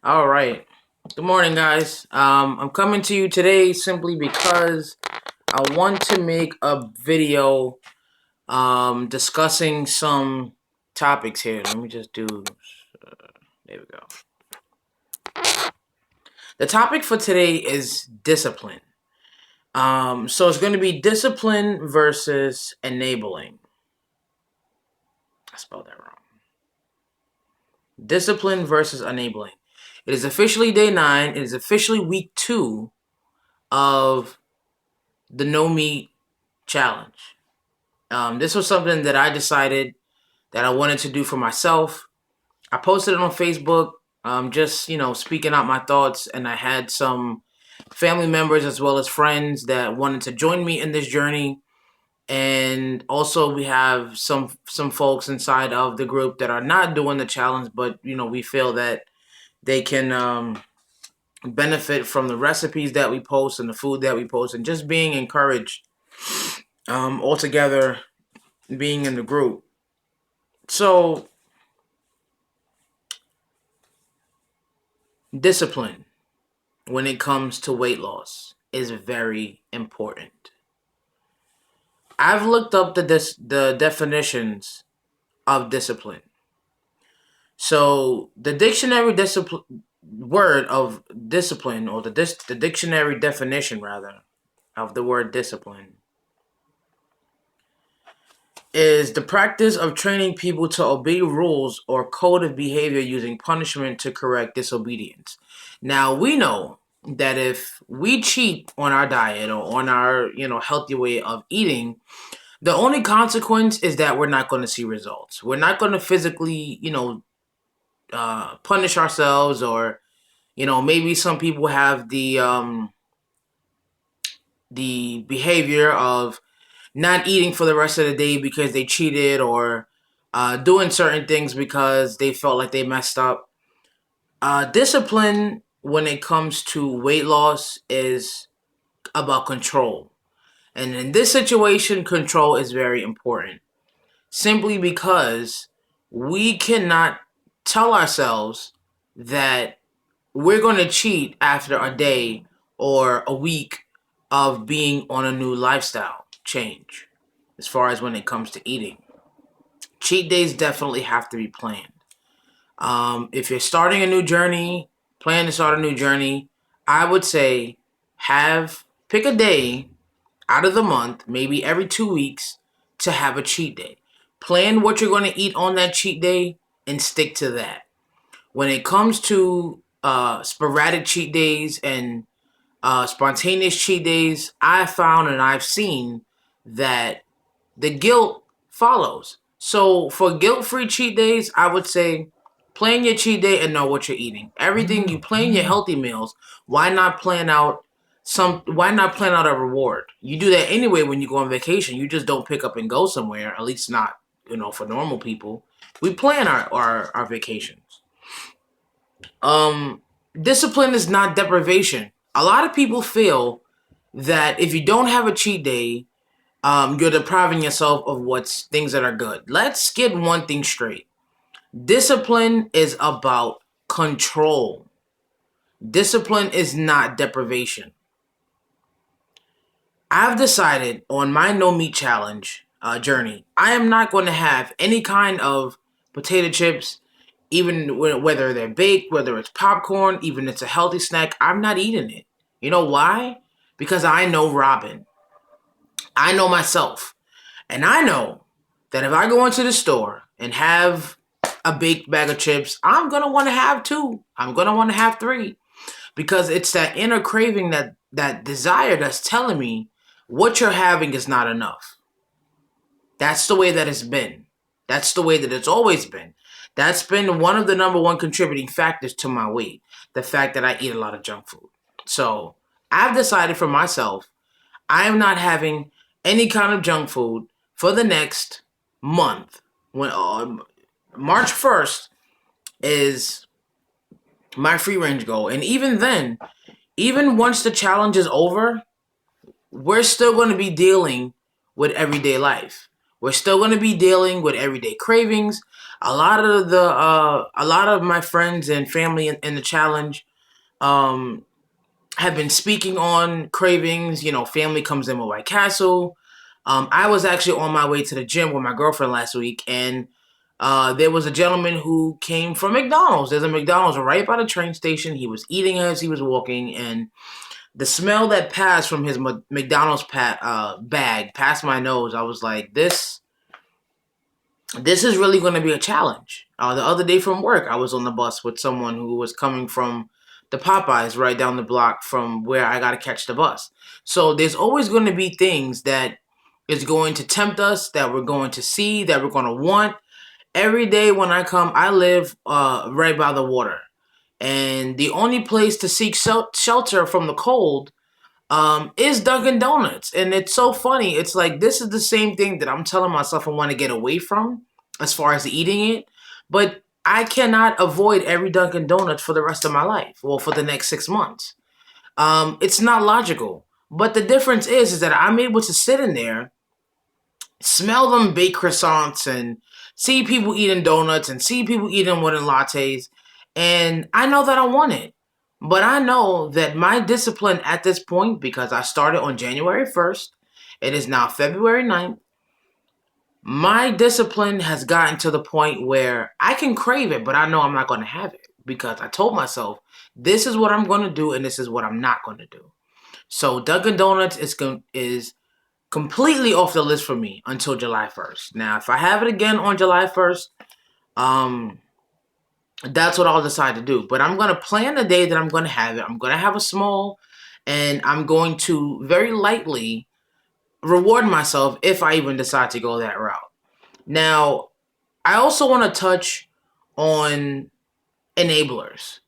All right. Good morning, guys. I'm coming to you today simply because I want to make a video discussing some topics here. Let me just do. There we go. The topic for today is discipline. So it's going to be discipline versus enabling. I spelled that wrong. Discipline versus enabling. It is officially day 9. It is officially week 2 of the no meat challenge. This was something that I decided that I wanted to do for myself. I posted it on Facebook, just speaking out my thoughts, and I had some family members as well as friends that wanted to join me in this journey. And also, we have some folks inside of the group that are not doing the challenge, but we feel that they can benefit from the recipes that we post and the food that we post, and just being encouraged altogether, being in the group. So, discipline when it comes to weight loss is very important. I've looked up the definitions of discipline. So the dictionary word of discipline, or the dictionary definition rather of the word discipline, is the practice of training people to obey rules or code of behavior using punishment to correct disobedience. Now, we know that if we cheat on our diet or on our, healthy way of eating, the only consequence is that we're not going to see results. We're not going to physically, punish ourselves, or, maybe some people have the behavior of not eating for the rest of the day because they cheated, or doing certain things because they felt like they messed up. Discipline when it comes to weight loss is about control. And in this situation, control is very important. Simply because we cannot tell ourselves that we're going to cheat after a day or a week of being on a new lifestyle change as far as when it comes to eating. Cheat days definitely have to be planned. If you're starting a new journey, plan to start a new journey, I would say pick a day out of the month, maybe every 2 weeks, to have a cheat day. Plan what you're going to eat on that cheat day and stick to that. When it comes to sporadic cheat days and spontaneous cheat days, I found and I've seen that the guilt follows. So for guilt-free cheat days, I would say plan your cheat day and know what you're eating. Everything you plan your healthy meals. Why not plan out a reward? You do that anyway when you go on vacation. You just don't pick up and go somewhere, at least not, for normal people. We plan our vacations. Discipline is not deprivation. A lot of people feel that if you don't have a cheat day, you're depriving yourself of things that are good. Let's get one thing straight. Discipline is about control. Discipline is not deprivation. I've decided on my no meat challenge journey, I am not going to have any kind of potato chips, even whether they're baked, whether it's popcorn, even if it's a healthy snack. I'm not eating it. You know why? Because I know Robin. I know myself. And I know that if I go into the store and have a baked bag of chips, I'm going to want to have 2. I'm going to want to have 3. Because it's that inner craving, that desire that's telling me what you're having is not enough. That's the way that it's been. That's the way that it's always been. That's been one of the number one contributing factors to my weight. The fact that I eat a lot of junk food. So I've decided for myself, I am not having any kind of junk food for the next month. When March 1st is my free range goal. And even then, even once the challenge is over, we're still going to be dealing with everyday life. We're still going to be dealing with everyday cravings. a lot of my friends and family in the challenge um, have been speaking on cravings. You know, family comes in with White Castle. I was actually on my way to the gym with my girlfriend last week, and there was a gentleman who came from McDonald's. There's a McDonald's right by the train station. He was eating as he was walking, and the smell that passed from his McDonald's bag past my nose, I was like, this is really going to be a challenge. The other day from work, I was on the bus with someone who was coming from the Popeyes right down the block from where I got to catch the bus. So there's always going to be things that is going to tempt us, that we're going to see, that we're going to want. Every day when I come, I live right by the water. And the only place to seek shelter from the cold is Dunkin' Donuts. And it's so funny. It's like this is the same thing that I'm telling myself I want to get away from as far as eating it. But I cannot avoid every Dunkin' Donuts for the rest of my life. Well, for the next 6 months. It's not logical. But the difference is that I'm able to sit in there, smell them baked croissants, and see people eating donuts and see people eating wooden lattes. And I know that I want it. But I know that my discipline at this point, because I started on January 1st, it is now February 9th, my discipline has gotten to the point where I can crave it, but I know I'm not going to have it because I told myself, this is what I'm going to do and this is what I'm not going to do. So Dunkin' Donuts is completely off the list for me until July 1st. Now, if I have it again on July 1st, um, that's what I'll decide to do. But I'm going to plan the day that I'm going to have it. I'm going to have a small, and I'm going to very lightly reward myself if I even decide to go that route. Now, I also want to touch on enablers.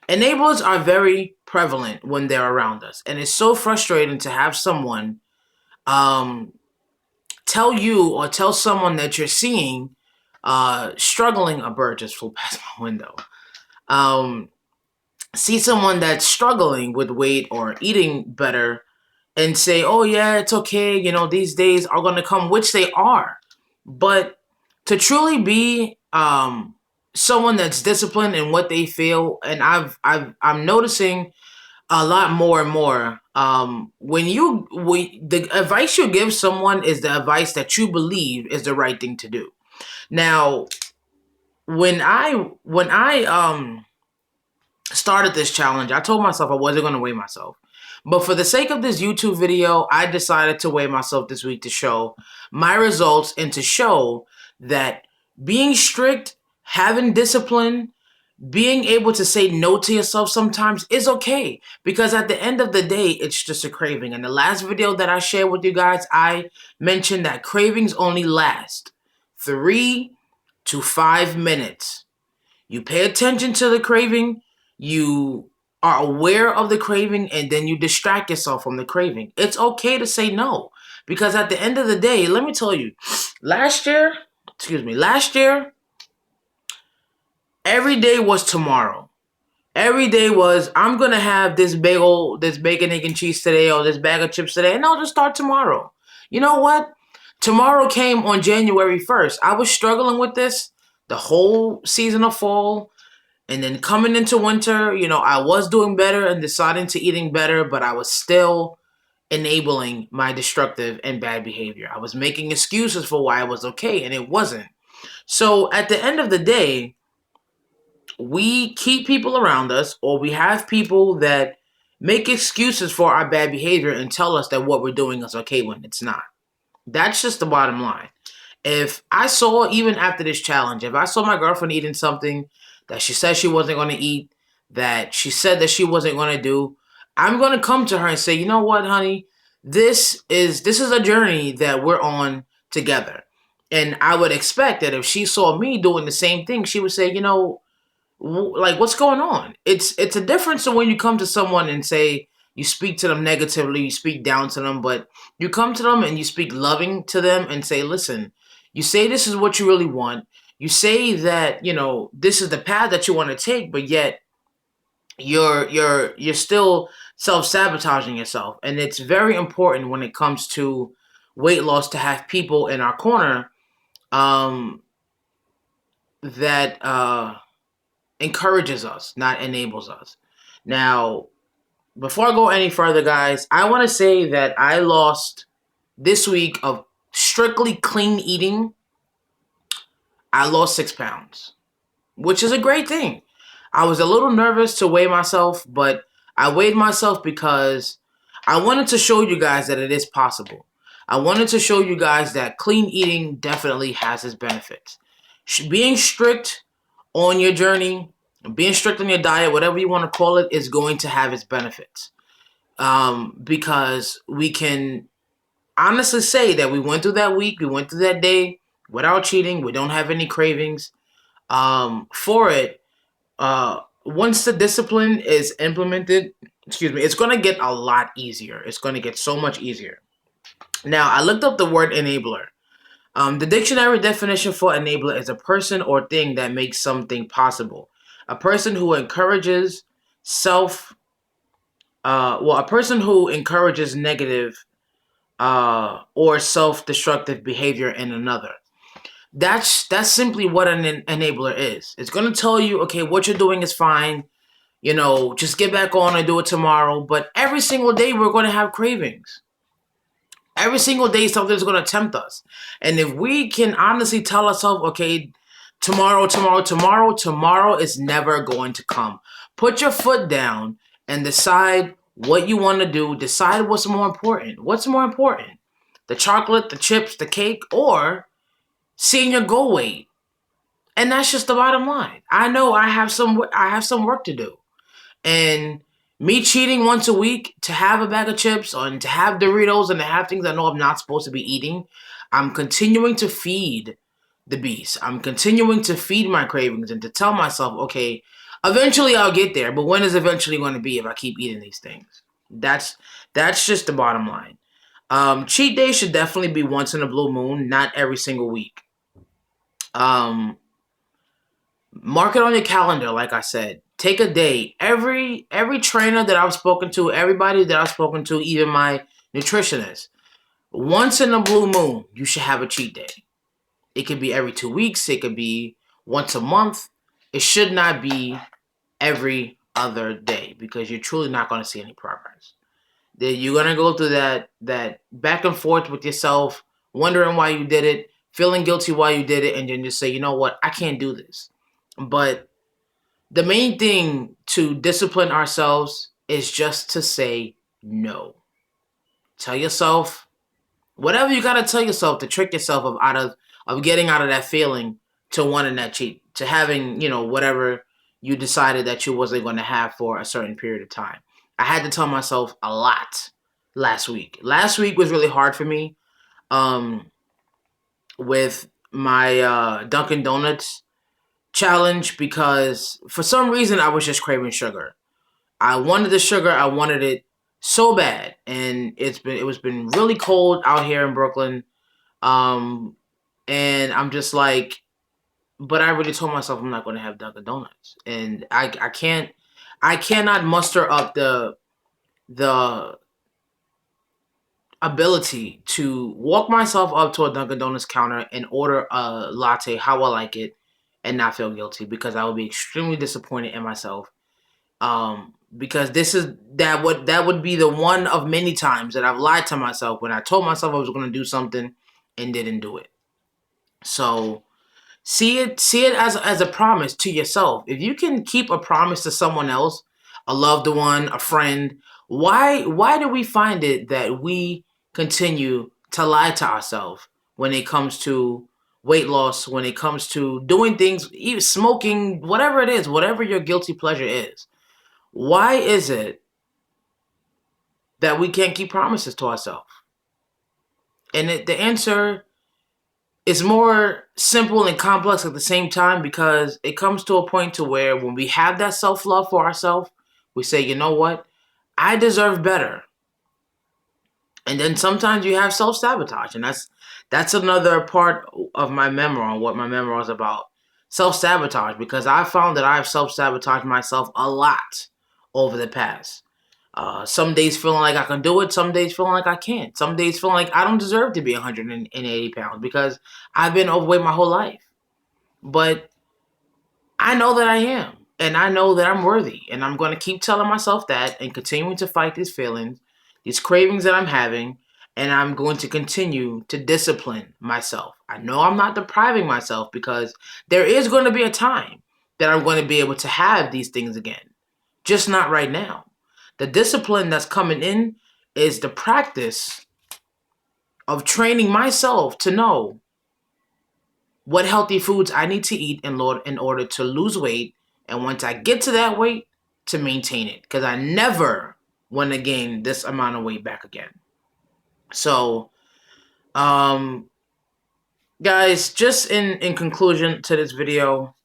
Enablers are very prevalent when they're around us, and it's so frustrating to have someone um, tell you or tell someone that you're seeing struggling. A bird just flew past my window. Um, See someone that's struggling with weight or eating better and say, oh, yeah, it's okay. You know, these days are going to come, which they are. But to truly be someone that's disciplined in what they feel, and I'm noticing a lot more and more. The advice you give someone is the advice that you believe is the right thing to do. Now, when I started this challenge, I told myself I wasn't going to weigh myself. But for the sake of this YouTube video, I decided to weigh myself this week to show my results and to show that being strict, having discipline, being able to say no to yourself sometimes is okay. Because at the end of the day, it's just a craving. In the last video that I shared with you guys, I mentioned that cravings only last 3 to 5 minutes. You pay attention to the craving, you are aware of the craving, and then you distract yourself from the craving. It's okay to say no. Because at the end of the day, let me tell you, last year, every day was tomorrow. Every day was, I'm going to have this bagel, this bacon, egg, and cheese today, or this bag of chips today, and I'll just start tomorrow. You know what? Tomorrow came on January 1st. I was struggling with this the whole season of fall. And then coming into winter, you know, I was doing better and deciding to eating better, but I was still enabling my destructive and bad behavior. I was making excuses for why I was okay, and it wasn't. So at the end of the day, we keep people around us, or we have people that make excuses for our bad behavior and tell us that what we're doing is okay when it's not. That's just the bottom line. If I saw, even after this challenge, if I saw my girlfriend eating something that she said she wasn't going to eat, that she said that she wasn't going to do, I'm going to come to her and say, you know what, honey, this is a journey that we're on together. And I would expect that if she saw me doing the same thing, she would say, you know, like, what's going on? It's a difference than when you come to someone and say, you speak to them negatively, you speak down to them, but you come to them and you speak loving to them and say, listen, you say this is what you really want. You say that, you know, this is the path that you want to take, but yet you're still self-sabotaging yourself. And it's very important when it comes to weight loss to have people in our corner um that encourages us, not enables us. Now, before I go any further, guys, I want to say that I lost this week of strictly clean eating. I lost 6 pounds, which is a great thing. I was a little nervous to weigh myself, but I weighed myself because I wanted to show you guys that it is possible. I wanted to show you guys that clean eating definitely has its benefits. Being strict on your journey, being strict on your diet, whatever you want to call it, is going to have its benefits. Because we can honestly say that we went through that week, we went through that day without cheating. We don't have any cravings for it. Once the discipline is implemented, it's going to get a lot easier. It's going to get so much easier. Now, I looked up the word enabler. The dictionary definition for enabler is a person or thing that makes something possible. A person who encourages a person who encourages negative or self-destructive behavior in another. That's simply what an enabler is. It's going to tell you, okay, what you're doing is fine. Just get back on and do it tomorrow. But every single day we're going to have cravings. Every single day something's going to tempt us. And if we can honestly tell ourselves, okay, tomorrow is never going to come. Put your foot down and decide what you want to do. Decide what's more important. What's more important? The chocolate, the chips, the cake, or seeing your goal weight. And that's just the bottom line. I know I have some work to do. And me cheating once a week to have a bag of chips and to have Doritos and to have things I know I'm not supposed to be eating, I'm continuing to feed the beast. I'm continuing to feed my cravings and to tell myself, okay, eventually I'll get there, but when is eventually going to be if I keep eating these things? That's just the bottom line. Cheat day should definitely be once in a blue moon, not every single week. Mark it on your calendar, like I said. Take a day. Every trainer that I've spoken to, everybody that I've spoken to, even my nutritionist, once in a blue moon, you should have a cheat day. It could be every 2 weeks. It could be once a month. It should not be every other day because you're truly not going to see any progress. You're going to go through that back and forth with yourself, wondering why you did it, feeling guilty why you did it, and then just say, you know what, I can't do this. But the main thing to discipline ourselves is just to say no. Tell yourself whatever you gotta tell yourself to trick yourself of getting out of that feeling to wanting that cheat, to having, whatever you decided that you wasn't going to have for a certain period of time. I had to tell myself a lot last week. Last week was really hard for me with my Dunkin' Donuts challenge because for some reason I was just craving sugar. I wanted the sugar. I wanted it so bad, and it was been really cold out here in Brooklyn, and I'm just like, but I already told myself I'm not going to have Dunkin' Donuts, and I cannot muster up the ability to walk myself up to a Dunkin' Donuts counter and order a latte how I like it and not feel guilty because I would be extremely disappointed in myself. Because that would be the one of many times that I've lied to myself when I told myself I was going to do something and didn't do it. So see it as a promise to yourself. If you can keep a promise to someone else, a loved one, a friend, why do we find it that we continue to lie to ourselves when it comes to weight loss, when it comes to doing things, even smoking, whatever it is, whatever your guilty pleasure is? Why is it that we can't keep promises to ourselves? And the answer is more simple and complex at the same time because it comes to a point to where when we have that self-love for ourselves, we say, you know what? I deserve better. And then sometimes you have self-sabotage, and that's another part of my memoir, what my memoir is about. Self-sabotage, because I found that I've self-sabotaged myself a lot over the past. Some days feeling like I can do it, some days feeling like I can't. Some days feeling like I don't deserve to be 180 pounds because I've been overweight my whole life. But I know that I am. And I know that I'm worthy. And I'm going to keep telling myself that and continuing to fight these feelings, these cravings that I'm having. And I'm going to continue to discipline myself. I know I'm not depriving myself because there is going to be a time that I'm going to be able to have these things again. Just not right now. The discipline that's coming in is the practice of training myself to know what healthy foods I need to eat in order to lose weight. And once I get to that weight, to maintain it. Because I never want to gain this amount of weight back again. So, um, guys, just in conclusion to this video,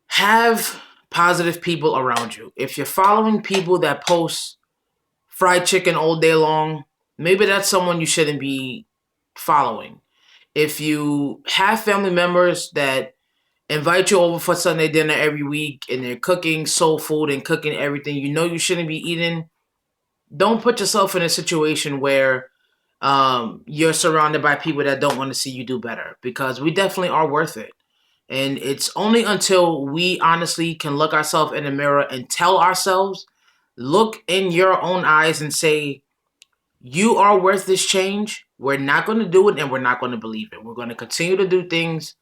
have positive people around you. If you're following people that post fried chicken all day long, maybe that's someone you shouldn't be following. If you have family members that invite you over for Sunday dinner every week and they're cooking soul food and cooking everything you know you shouldn't be eating, don't put yourself in a situation where you're surrounded by people that don't want to see you do better, because we definitely are worth it. And it's only until we honestly can look ourselves in the mirror and tell ourselves, look in your own eyes and say, you are worth this change. We're not going to do it and we're not going to believe it. We're going to continue to do things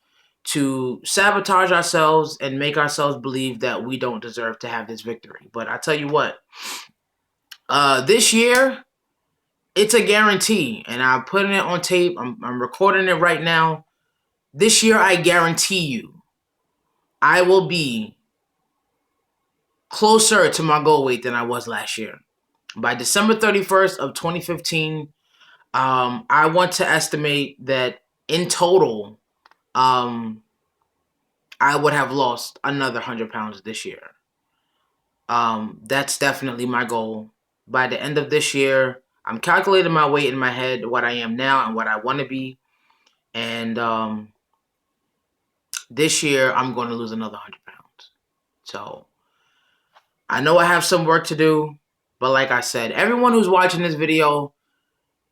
to sabotage ourselves and make ourselves believe that we don't deserve to have this victory. But I tell you what, this year, it's a guarantee. And I'm putting it on tape. I'm recording it right now. This year, I guarantee you, I will be closer to my goal weight than I was last year. By December 31st of 2015, I want to estimate that in total, I would have lost another 100 pounds this year. That's definitely my goal. By the end of this year, I'm calculating my weight in my head, what I am now and what I want to be. And this year, I'm going to lose another 100 pounds. So I know I have some work to do. But like I said, everyone who's watching this video,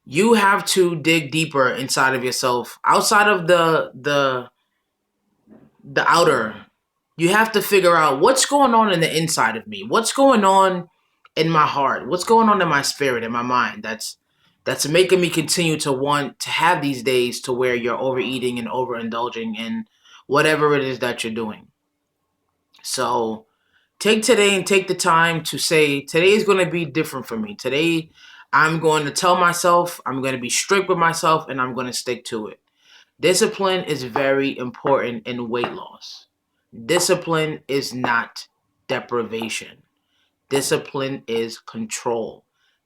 you have to dig deeper inside of yourself, outside of the outer. You have to figure out what's going on in the inside of me. What's going on in my heart? What's going on in my spirit, in my mind? That's making me continue to want to have these days to where you're overeating and overindulging in whatever it is that you're doing. So take today and take the time to say, today is going to be different for me. Today, I'm going to tell myself, I'm going to be strict with myself, and I'm going to stick to it. Discipline is very important in weight loss. Discipline is not deprivation. Discipline is control.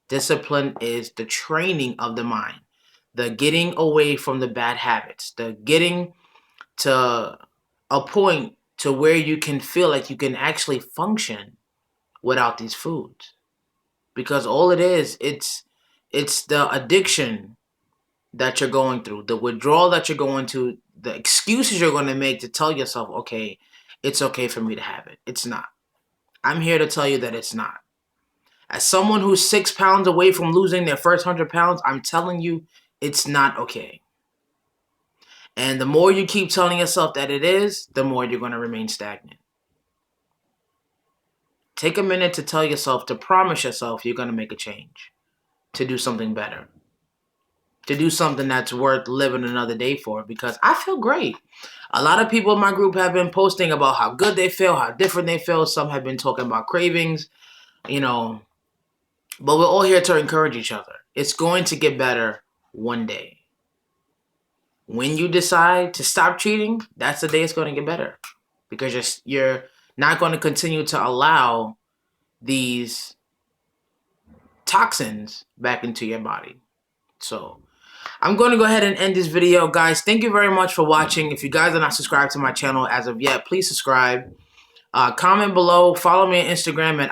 Discipline is the training of the mind, the getting away from the bad habits, the getting to a point to where you can feel like you can actually function without these foods. Because all it is, it's the addiction that you're going through, the withdrawal that you're going to, the excuses you're going to make to tell yourself, okay, it's okay for me to have it. It's not. I'm here to tell you that it's not. As someone who's 6 pounds away from losing their first 100 pounds, I'm telling you, it's not okay. And the more you keep telling yourself that it is, the more you're going to remain stagnant. Take a minute to tell yourself, to promise yourself you're going to make a change, to do something better, to do something that's worth living another day for, because I feel great. A lot of people in my group have been posting about how good they feel, how different they feel. Some have been talking about cravings, you know, but we're all here to encourage each other. It's going to get better one day. When you decide to stop cheating, that's the day it's going to get better, because you're not going to continue to allow these toxins back into your body. So I'm going to go ahead and end this video, guys. Thank you very much for watching. If you guys are not subscribed to my channel as of yet, please subscribe. Comment below. Follow me on Instagram at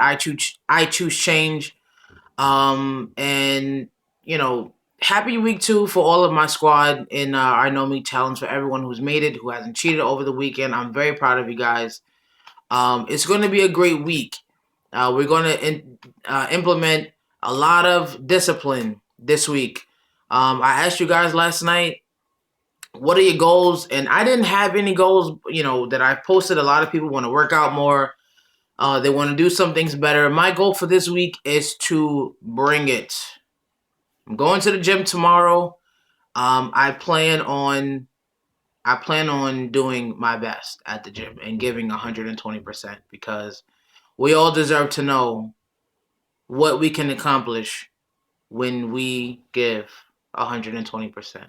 I choose change. And you know, happy week 2 for all of my squad in our No Meat Challenge. For everyone who's made it, who hasn't cheated over the weekend, I'm very proud of you guys. It's going to be a great week. We're going to implement a lot of discipline this week. I asked you guys last night, what are your goals? And I didn't have any goals, that I posted. A lot of people want to work out more. They want to do some things better. My goal for this week is to bring it. I'm going to the gym tomorrow. I plan on doing my best at the gym and giving 120% because we all deserve to know what we can accomplish when we give 120%.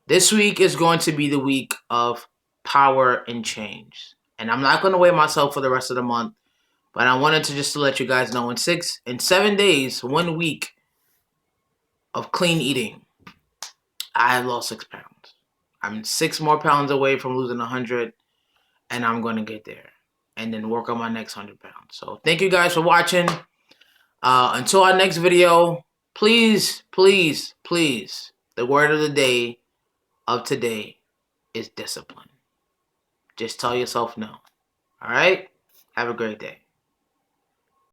This week is going to be the week of power and change. And I'm not going to weigh myself for the rest of the month, but I wanted to let you guys know in 7 days, 1 week of clean eating, I have lost 6 pounds. I'm 6 more pounds away from losing 100, and I'm going to get there and then work on my next 100 pounds. So thank you guys for watching. Until our next video, please, please, please, the word of the day of today is discipline. Just tell yourself no. All right? Have a great day.